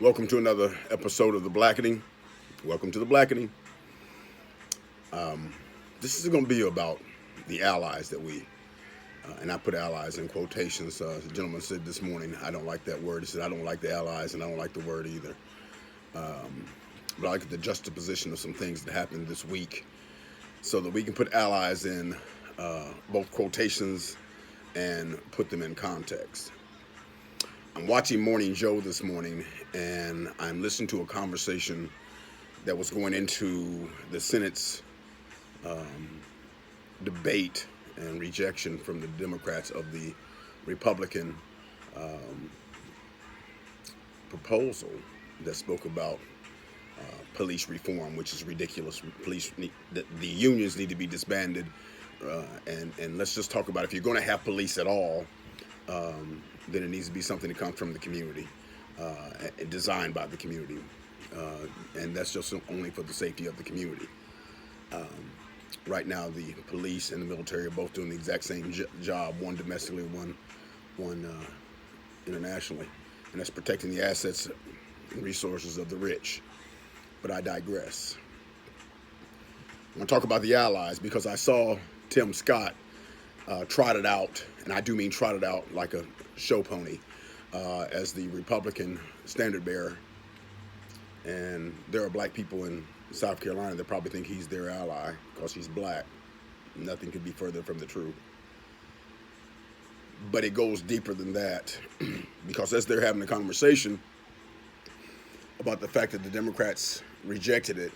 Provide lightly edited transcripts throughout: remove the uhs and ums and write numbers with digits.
Welcome to another episode of the blackening. Welcome to the blackening. This is going to be about the allies that and I put allies in quotations. The gentleman said this morning, I don't like that word. He said, I don't like the allies and I don't like the word either. But I like the juxtaposition of some things that happened this week so that we can put allies in both quotations and put them in context. I'm watching Morning Joe this morning, and I'm listening to a conversation that was going into the Senate's debate and rejection from the Democrats of the Republican proposal that spoke about police reform, which is ridiculous. The unions need to be disbanded, and let's just talk about if you're going to have police at all. Then it needs to be something that comes from the community, and designed by the community, and that's just only for the safety of the community. Right now, the police and the military are both doing the exact same job, one domestically, one internationally, and that's protecting the assets and resources of the rich. But I digress. I want to talk about the allies because I saw Tim Scott trotted out, and I do mean trotted out like a show pony, as the Republican standard bearer. And there are black people in South Carolina that probably think he's their ally because he's black. Nothing could be further from the truth. But it goes deeper than that because as they're having a conversation about the fact that the Democrats rejected it,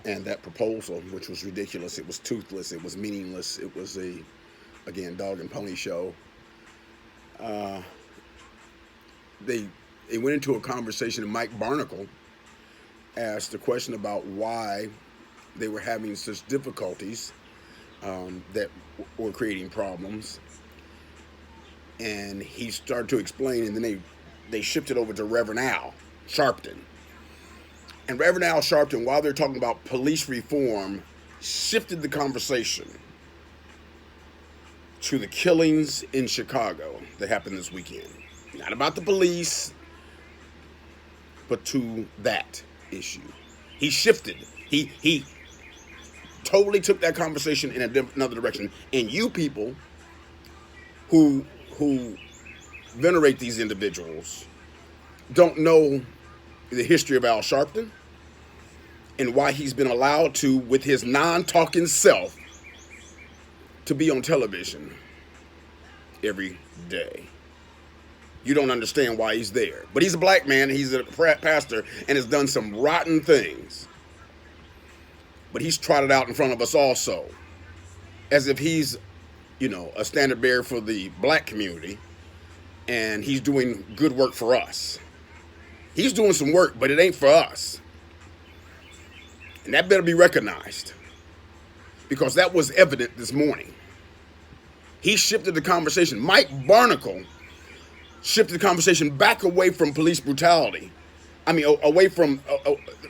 and that proposal, which was ridiculous, it was toothless, it was meaningless, it was again, dog and pony show. They went into a conversation, and Mike Barnacle asked a question about why they were having such difficulties that were creating problems. And he started to explain, and then they shifted over to Reverend Al Sharpton. And Reverend Al Sharpton, while they're talking about police reform, shifted the conversation to the killings in Chicago that happened this weekend. Not about the police, but to that issue. He shifted. He totally took that conversation in another direction. And you people who venerate these individuals don't know the history of Al Sharpton and why he's been allowed to, with his non-talking self, to be on television every day. You don't understand why he's there. But he's a black man, he's a pastor, and has done some rotten things. But he's trotted out in front of us also, as if he's, a standard bearer for the black community, and he's doing good work for us. He's doing some work, but it ain't for us. And that better be recognized, because that was evident this morning. He shifted the conversation. Mike Barnacle shifted the conversation back away from police brutality. Away from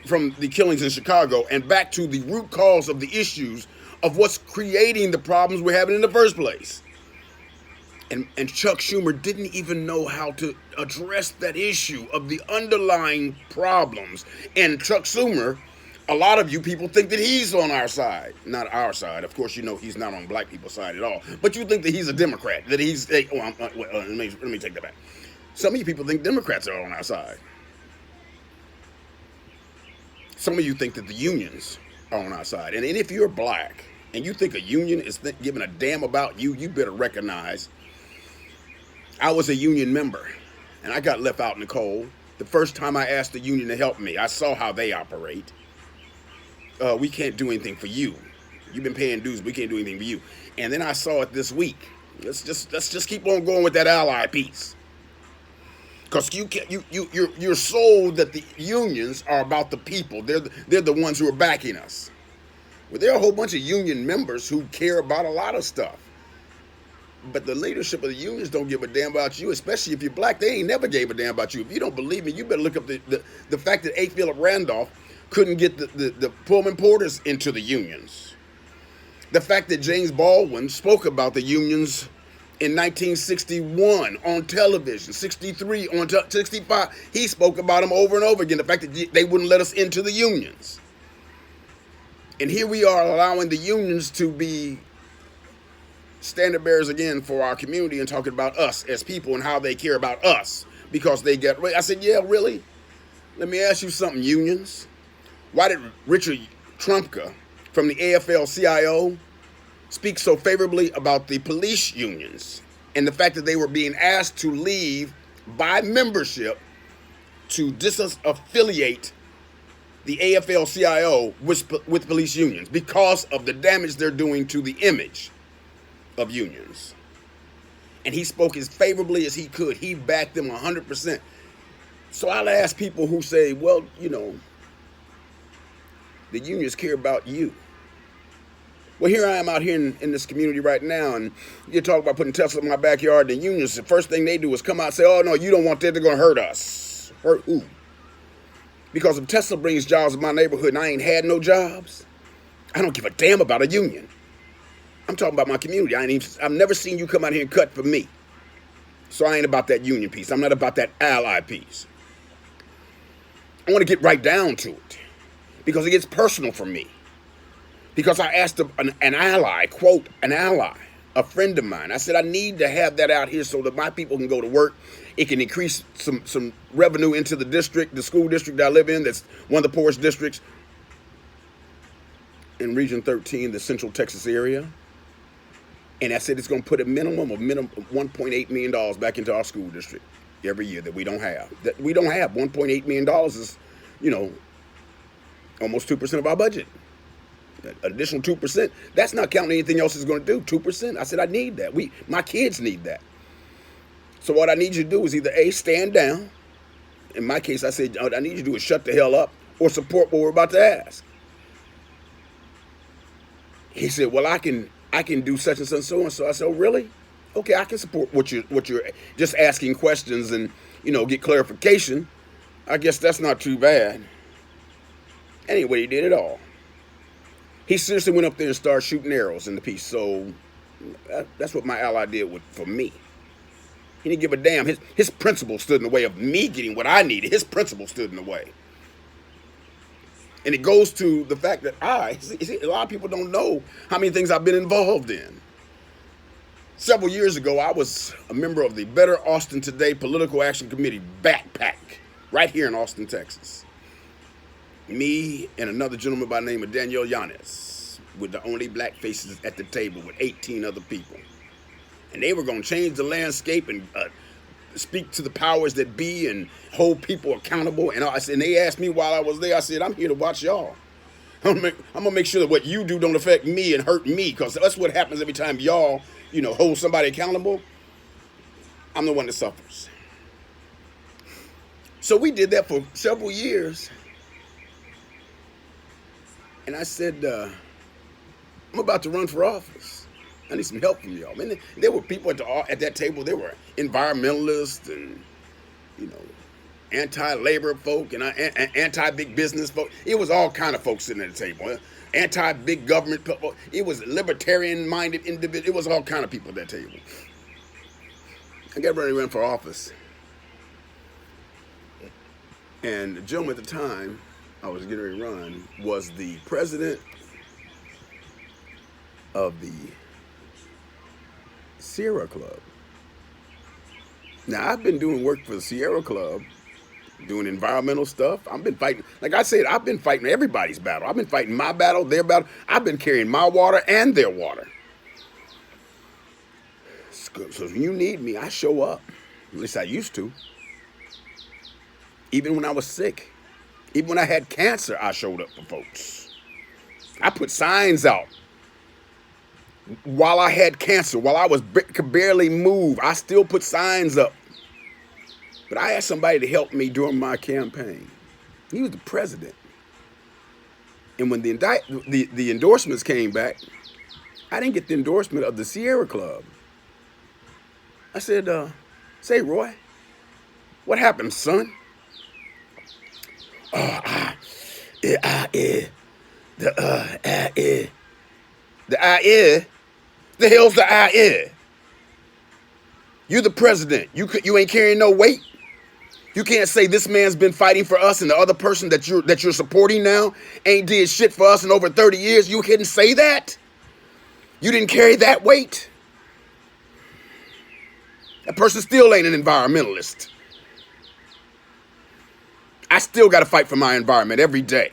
the killings in Chicago and back to the root cause of the issues of what's creating the problems we're having in the first place. And Chuck Schumer didn't even know how to address that issue of the underlying problems. And Chuck Schumer, a lot of you people think that he's on our side. Not our side. Of course, he's not on black people's side at all. But you think that he's a Democrat. That he's... let me take that back. Some of you people think Democrats are on our side. Some of you think that the unions are on our side. And if you're black and you think a union is giving a damn about you, you better recognize I was a union member and I got left out in the cold. The first time I asked the union to help me, I saw how they operate. We can't do anything for you. You've been paying dues. We can't do anything for you. And then I saw it this week. Let's just keep on going with that ally piece. Because you're sold that the unions are about the people. They're the ones who are backing us. Well, there are a whole bunch of union members who care about a lot of stuff. But the leadership of the unions don't give a damn about you, especially if you're black. They ain't never gave a damn about you. If you don't believe me, you better look up the fact that A. Philip Randolph couldn't get the Pullman Porters into the unions. The fact that James Baldwin spoke about the unions In 1961 on television, 63 on 65, he spoke about them over and over again. The fact that they wouldn't let us into the unions. And here we are allowing the unions to be standard bearers again for our community and talking about us as people and how they care about us because they get. I said, yeah, really? Let me ask you something, unions. Why did Richard Trumka from the AFL-CIO speak so favorably about the police unions and the fact that they were being asked to leave by membership to disaffiliate the AFL-CIO with police unions because of the damage they're doing to the image of unions? And he spoke as favorably as he could. He backed them 100%. So I'll ask people who say, well, you know, the unions care about you. Well, here I am out here in this community right now, and you talk about putting Tesla in my backyard. The unions, the first thing they do is come out and say, oh, no, you don't want that. They're going to hurt us. Hurt who? Because if Tesla brings jobs in my neighborhood and I ain't had no jobs, I don't give a damn about a union. I'm talking about my community. I've never seen you come out here and cut for me. So I ain't about that union piece. I'm not about that ally piece. I want to get right down to it because it gets personal for me. Because I asked an ally, quote, an ally, a friend of mine. I said, I need to have that out here so that my people can go to work. It can increase some revenue into the district, the school district that I live in. That's one of the poorest districts in Region 13, the Central Texas area. And I said it's going to put a minimum of $1.8 million back into our school district every year that we don't have. That we don't have. $1.8 million is, you know, almost 2% of our budget. An additional 2%. That's not counting anything else is going to do. 2%. I said I need that. My kids need that. So what I need you to do is either A, stand down. In my case, I said what I need you to do is shut the hell up or support what we're about to ask. He said, well, I can do such and such and so and so. I said, oh, really? Okay, I can support what you're just asking questions and, you know, get clarification. I guess that's not too bad. Anyway, he did it all. He seriously went up there and started shooting arrows in the piece. So that's what my ally did for me. He didn't give a damn. His principle stood in the way of me getting what I needed. His principle stood in the way. And it goes to the fact that a lot of people don't know how many things I've been involved in. Several years ago, I was a member of the Better Austin Today Political Action Committee backpack right here in Austin, Texas. Me and another gentleman by the name of Daniel Yanis with the only black faces at the table with 18 other people. And they were going to change the landscape and speak to the powers that be and hold people accountable. And they asked me while I was there, I said, I'm here to watch y'all. I'm going to make sure that what you do don't affect me and hurt me, because that's what happens every time y'all, you know, hold somebody accountable. I'm the one that suffers. So we did that for several years. And I said, I'm about to run for office. I need some help from y'all. Man, there were people at that table. There were environmentalists and, you know, anti-labor folk and anti-big business folk. It was all kind of folks sitting at the table. Anti-big government people. It was libertarian-minded individuals. It was all kind of people at that table. I got ready to run for office. And the gentleman at the time I was getting ready to run was the president of the Sierra Club. Now, I've been doing work for the Sierra Club, doing environmental stuff. I've been fighting, like I said, I've been fighting everybody's battle. I've been fighting my battle, their battle. I've been carrying my water and their water. So when you need me, I show up. At least I used to. Even when I was sick. Even when I had cancer, I showed up for folks. I put signs out. While I had cancer, while I could barely move, I still put signs up. But I asked somebody to help me during my campaign. He was the president. And when the endorsements came back, I didn't get the endorsement of the Sierra Club. I said, say, Roy, what happened, son? The hell's the I. You're the president. You ain't carrying no weight. You can't say this man's been fighting for us and the other person that you're supporting now ain't did shit for us in over 30 years. You couldn't say that. You didn't carry that weight. That person still ain't an environmentalist. I still got to fight for my environment every day.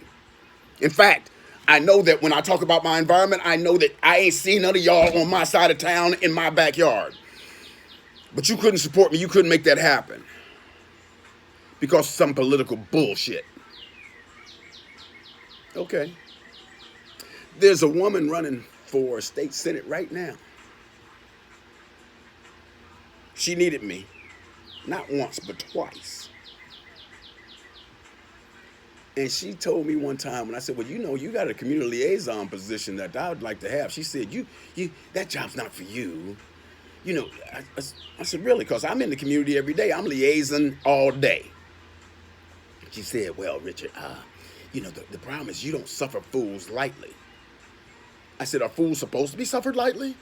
In fact, I know that when I talk about my environment, I know that I ain't seen none of y'all on my side of town in my backyard. But you couldn't support me. You couldn't make that happen. Because of some political bullshit. Okay. There's a woman running for state senate right now. She needed me. Not once, but twice. And she told me one time when I said, well, you know, you got a community liaison position that I would like to have. She said, you that job's not for you. You know, I said, really? Because I'm in the community every day. I'm liaison all day. She said, well, Richard, you know, the problem is you don't suffer fools lightly. I said, are fools supposed to be suffered lightly?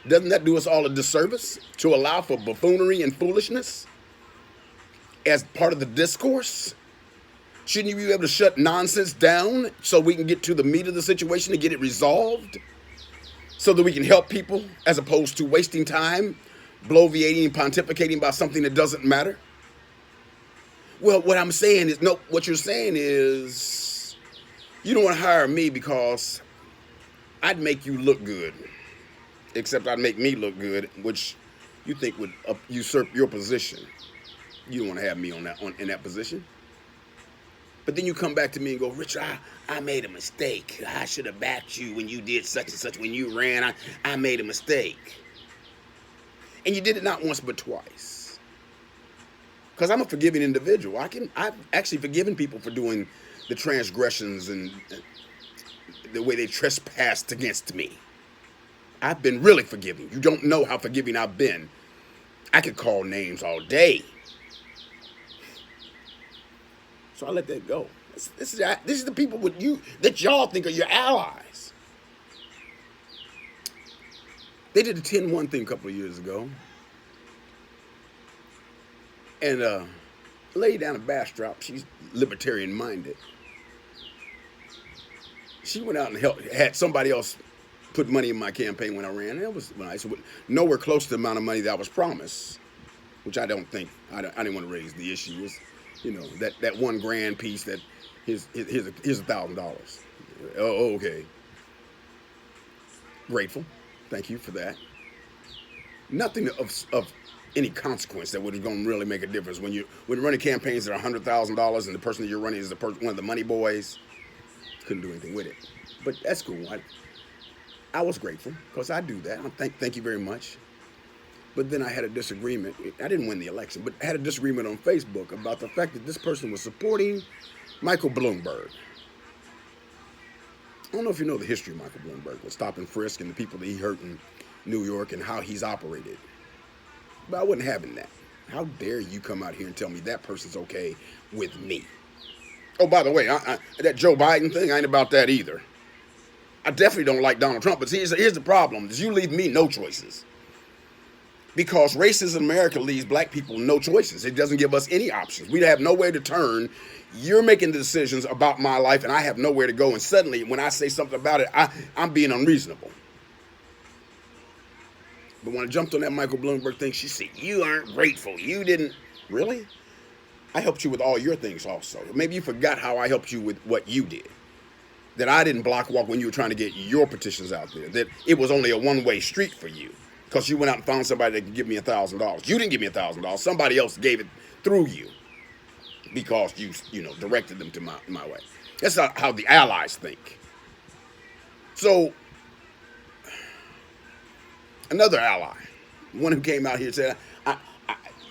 Doesn't that do us all a disservice to allow for buffoonery and foolishness as part of the discourse? Shouldn't you be able to shut nonsense down so we can get to the meat of the situation and get it resolved? So that we can help people as opposed to wasting time, bloviating and pontificating about something that doesn't matter? Well, what I'm saying is, no, what you're saying is, you don't want to hire me because I'd make you look good. Except I'd make me look good, which you think would usurp your position. You don't want to have me in that position. But then you come back to me and go, Richard, I made a mistake. I should have backed you when you did such and such. When you ran, I made a mistake. And you did it not once but twice. Because I'm a forgiving individual. I've actually forgiven people for doing the transgressions and the way they trespassed against me. I've been really forgiving. You don't know how forgiving I've been. I could call names all day. So I let that go. This is the people with you that y'all think are your allies. They did a 10-1 thing a couple of years ago. And laid down a backdrop. She's libertarian minded. She went out and had somebody else put money in my campaign when I ran. And that was nice. Nowhere close to the amount of money that I was promised, which I don't think. I didn't want to raise the issue. It was, you know, that $1,000 piece that here's $1,000. Oh, okay. Grateful. Thank you for that. Nothing of any consequence that would have going to really make a difference when you're running campaigns that are $100,000 and the person that you're running is one of the money boys. Couldn't do anything with it, but that's cool. I was grateful because I do that. Thank you very much. But then I had a disagreement. I didn't win the election, but I had a disagreement on Facebook about the fact that this person was supporting Michael Bloomberg. I don't know if you know the history of Michael Bloomberg with stop and frisk and the people that he hurt in New York and how he's operated. But I wasn't having that. How dare you come out here and tell me that person's okay with me? Oh, by the way, that Joe Biden thing, I ain't about that either. I definitely don't like Donald Trump, but here's the problem, is you leave me no choices. Because racism in America leaves black people no choices. It doesn't give us any options. We have nowhere to turn. You're making the decisions about my life, and I have nowhere to go. And suddenly, when I say something about it, I'm being unreasonable. But when I jumped on that Michael Bloomberg thing, she said, you aren't grateful. You didn't. Really? I helped you with all your things also. Maybe you forgot how I helped you with what you did. That I didn't block walk when you were trying to get your petitions out there. That it was only a one-way street for you. Because you went out and found somebody that could give me $1,000. You didn't give me $1,000. Somebody else gave it through you. Because you directed them to my way. That's not how the allies think. So, another ally, one who came out here and said,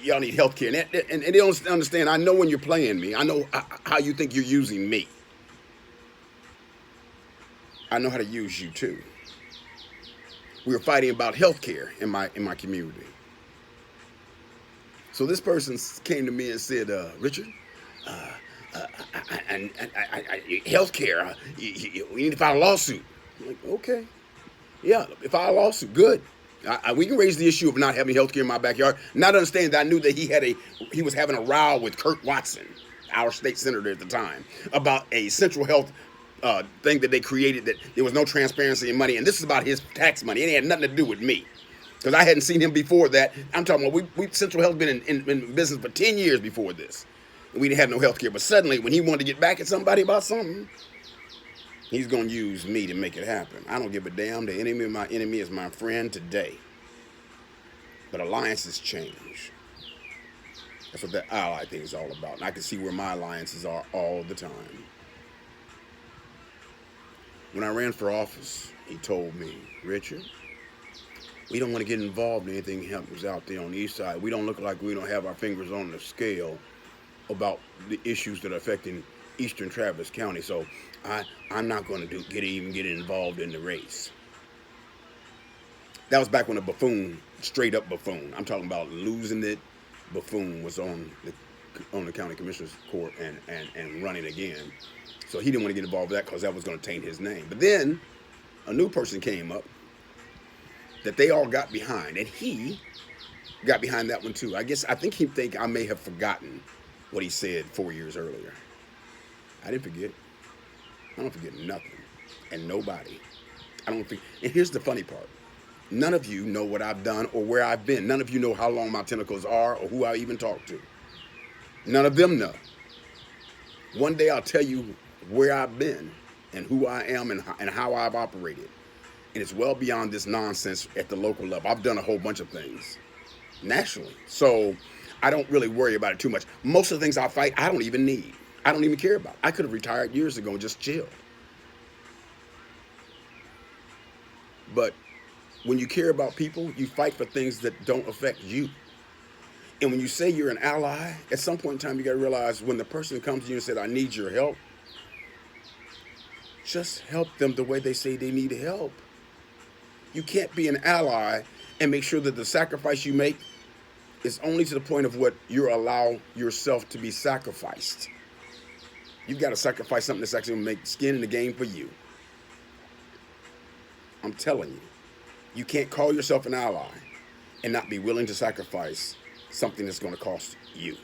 y'all need health care. And they don't understand, I know when you're playing me. I know how you think you're using me. I know how to use you too. We were fighting about health care in my community. So this person came to me and said, Richard, health care, we need to file a lawsuit. I'm like, okay. Yeah, file a lawsuit, good. We can raise the issue of not having health care in my backyard, not understanding that I knew that he was having a row with Kurt Watson, our state senator at the time, about a central health thing that they created, that there was no transparency in money, and this is about his tax money. It had nothing to do with me, because I hadn't seen him before that. I'm talking about we Central Health been in business for 10 years before this, and we didn't have no health care. But suddenly, when he wanted to get back at somebody about something, he's going to use me to make it happen. I don't give a damn. The enemy of my enemy is my friend today. But alliances change. That's what that ally thing is all about. And I can see where my alliances are all the time. When I ran for office, he told me, Richard, we don't want to get involved in anything that happens out there on the east side. We don't look like we don't have our fingers on the scale about the issues that are affecting eastern Travis County. So I'm not going to get involved in the race. That was back when a buffoon, straight up buffoon, I'm talking about losing it, buffoon was on the county commissioner's court and running again. So he didn't want to get involved with that because that was going to taint his name. But then a new person came up that they all got behind, and he got behind that one too. I think he think I may have forgotten what he said 4 years earlier. I didn't forget. I don't forget nothing and nobody. I don't think. And here's the funny part. None of you know what I've done or where I've been. None of you know how long my tentacles are or who I even talk to. None of them know. One day I'll tell you where I've been and who I am and how I've operated. And it's well beyond this nonsense at the local level. I've done a whole bunch of things nationally. So I don't really worry about it too much. Most of the things I fight, I don't even need. I don't even care about. I could have retired years ago and just chilled. But when you care about people, you fight for things that don't affect you. And when you say you're an ally, at some point in time, you got to realize when the person comes to you and says, I need your help, just help them the way they say they need help. You can't be an ally and make sure that the sacrifice you make is only to the point of what you allow yourself to be sacrificed. You've got to sacrifice something that's actually going to make skin in the game for you. I'm telling you. You can't call yourself an ally and not be willing to sacrifice something that's going to cost you.